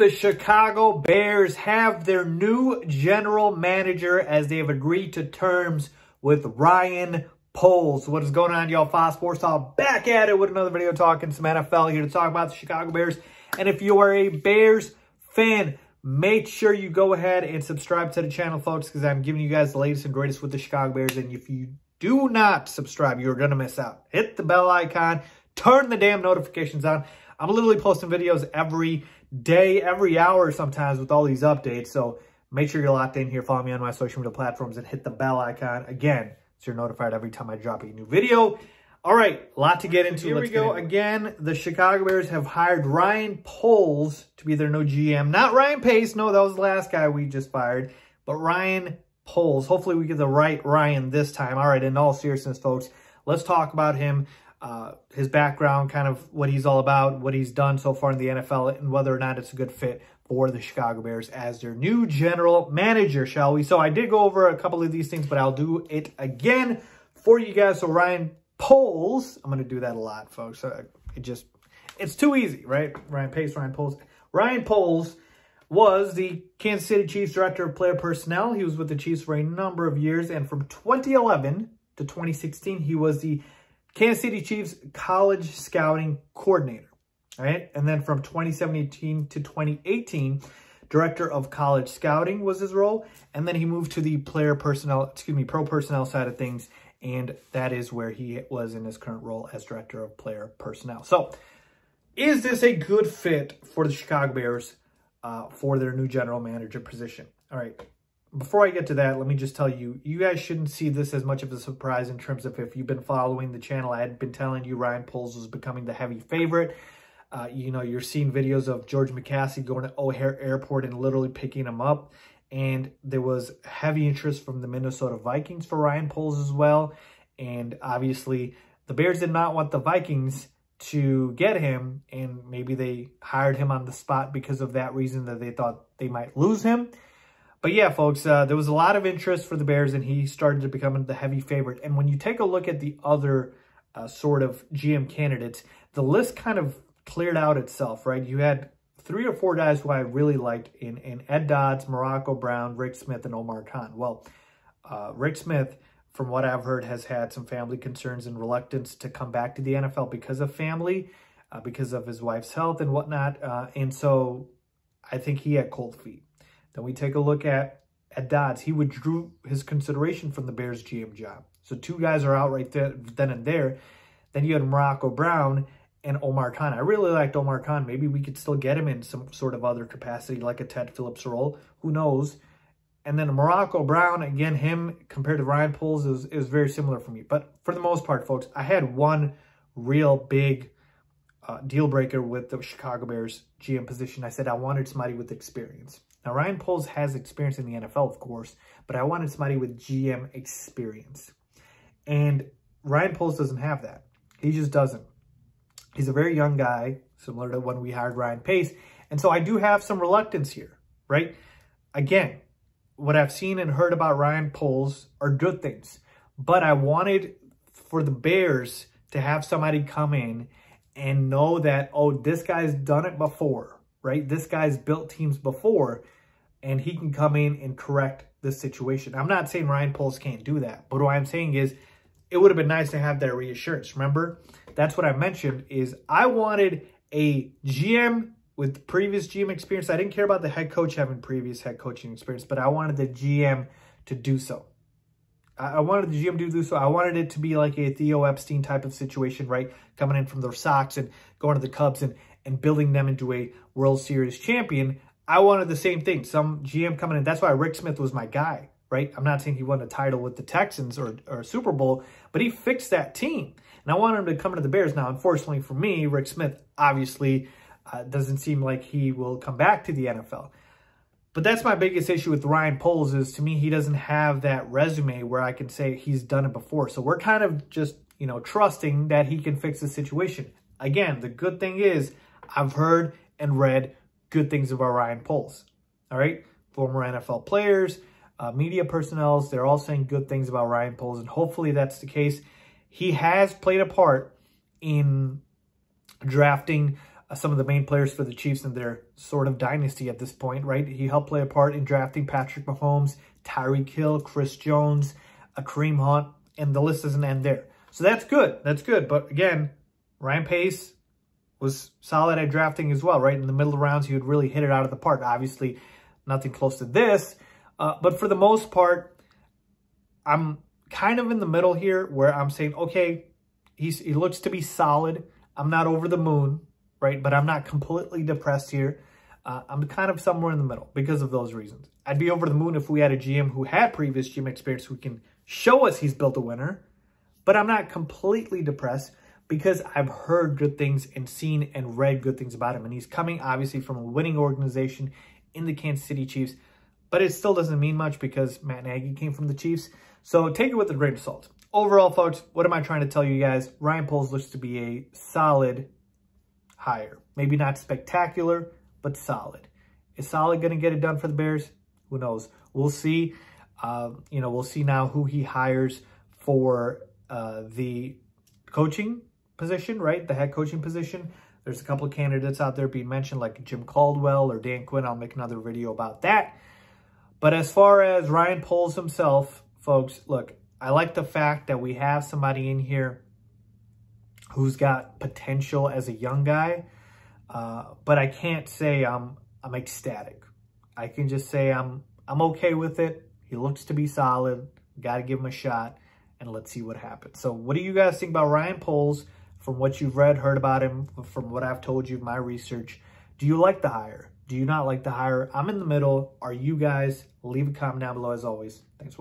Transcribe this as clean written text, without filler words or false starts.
news, the Chicago Bears have their new general manager as they have agreed to terms with Ryan Poles. What is going on, y'all? Faiz Sports Talk back at it with another video talking some NFL here to talk about the Chicago Bears. And if you are a Bears fan, make sure you go ahead and subscribe to the channel, folks, because I'm giving you guys the latest and greatest with the Chicago Bears. And if you do not subscribe, you're going to miss out. Hit the bell icon. Turn the damn notifications on. I'm literally posting videos every day, every hour sometimes with all these updates. So make sure you're locked in here. Follow me on my social media platforms and hit the bell icon. Again, so you're notified every time I drop a new video. All right, a lot to get into. Here we go. Again, the Chicago Bears have hired Ryan Poles to be their new GM. Not Ryan Pace. No, that was the last guy we just fired. But Ryan Poles. Hopefully we get the right Ryan this time. All right, in all seriousness, folks, let's talk about him. His background, kind of what he's all about, what he's done so far in the NFL, and whether or not it's a good fit for the Chicago Bears as their new general manager, shall we? So I did go over a couple of these things, but I'll do it again for you guys. So Ryan Poles, I'm going to do that a lot, folks. It's too easy, right? Ryan Pace, Ryan Poles. Ryan Poles was the Kansas City Chiefs Director of Player Personnel. He was with the Chiefs for a number of years, and from 2011 to 2016, he was the Kansas City Chiefs College Scouting Coordinator, all right? And then from 2017 to 2018, Director of College Scouting was his role. And then he moved to the pro personnel side of things. And that is where he was in his current role as Director of Player Personnel. So is this a good fit for the Chicago Bears for their new general manager position? All right. Before I get to that, let me just tell you, you guys shouldn't see this as much of a surprise in terms of if you've been following the channel. I had been telling you Ryan Poles was becoming the heavy favorite. You know, you're seeing videos of George McCaskey going to O'Hare Airport and literally picking him up. And there was heavy interest from the Minnesota Vikings for Ryan Poles as well. And obviously, the Bears did not want the Vikings to get him. And maybe they hired him on the spot because of that reason, that they thought they might lose him. But yeah, folks, there was a lot of interest for the Bears, and he started to become the heavy favorite. And when you take a look at the other sort of GM candidates, the list kind of cleared out itself, right? You had 3 or 4 guys who I really liked in Ed Dodds, Morocco Brown, Rick Smith, and Omar Khan. Well, Rick Smith, from what I've heard, has had some family concerns and reluctance to come back to the NFL because of family, because of his wife's health and whatnot. And so I think he had cold feet. Then we take a look at Dodds. He withdrew his consideration from the Bears GM job. So 2 guys are out right there, then and there. Then you had Morocco Brown and Omar Khan. I really liked Omar Khan. Maybe we could still get him in some sort of other capacity, like a Ted Phillips role. Who knows? And then Morocco Brown, again, him compared to Ryan Poles is very similar for me. But for the most part, folks, I had one real big deal breaker with the Chicago Bears GM position. I said I wanted somebody with experience. Now, Ryan Poles has experience in the NFL, of course, but I wanted somebody with GM experience. And Ryan Poles doesn't have that. He just doesn't. He's a very young guy, similar to when we hired Ryan Pace. And so I do have some reluctance here, right? Again, what I've seen and heard about Ryan Poles are good things. But I wanted for the Bears to have somebody come in and know that, oh, this guy's done it before, right? This guy's built teams before, and he can come in and correct this situation. I'm not saying Ryan Poles can't do that, but what I'm saying is it would have been nice to have that reassurance. Remember, that's what I mentioned is I wanted a GM with previous GM experience. I didn't care about the head coach having previous head coaching experience, but I wanted the GM to do so. I wanted the GM to do so. I wanted it to be like a Theo Epstein type of situation, right? Coming in from the Sox and going to the Cubs and building them into a World Series champion. I wanted the same thing. Some GM coming in. That's why Rick Smith was my guy, right? I'm not saying he won a title with the Texans or a Super Bowl, but he fixed that team. And I wanted him to come into the Bears. Now, unfortunately for me, Rick Smith obviously doesn't seem like he will come back to the NFL. But that's my biggest issue with Ryan Poles is, to me, he doesn't have that resume where I can say he's done it before. So we're kind of just, you know, trusting that he can fix the situation. Again, the good thing is I've heard and read good things about Ryan Poles. All right? Former NFL players, media personnel, they're all saying good things about Ryan Poles, and hopefully that's the case. He has played a part in drafting some of the main players for the Chiefs in their sort of dynasty at this point, right? He helped play a part in drafting Patrick Mahomes, Tyreek Hill, Chris Jones, Kareem Hunt, and the list doesn't end there. So that's good. That's good. But again, Ryan Pace was solid at drafting as well, right? In the middle of the rounds, he would really hit it out of the park. Obviously, nothing close to this. But for the most part, I'm kind of in the middle here where I'm saying, okay, he looks to be solid. I'm not over the moon, right? But I'm not completely depressed here. I'm kind of somewhere in the middle because of those reasons. I'd be over the moon if we had a GM who had previous GM experience who can show us he's built a winner. But I'm not completely depressed because I've heard good things and seen and read good things about him. And he's coming, obviously, from a winning organization in the Kansas City Chiefs. But it still doesn't mean much because Matt Nagy came from the Chiefs. So take it with a grain of salt. Overall, folks, what am I trying to tell you guys? Ryan Poles looks to be a solid hire. Maybe not spectacular, but solid. Is solid going to get it done for the Bears? Who knows? We'll see. We'll see now who he hires for the coaching position, right? The head coaching position. There's a couple of candidates out there being mentioned like Jim Caldwell or Dan Quinn. I'll make another video about that. But as far as Ryan Poles himself, folks, look, I like the fact that we have somebody in here who's got potential as a young guy. But I can't say I'm ecstatic. I can just say I'm okay with it. He looks to be solid. Got to give him a shot. And let's see what happens. So what do you guys think about Ryan Poles from what you've read, heard about him, from what I've told you, my research? Do you like the hire? Do you not like the hire? I'm in the middle. Are you guys? Leave a comment down below as always. Thanks for watching.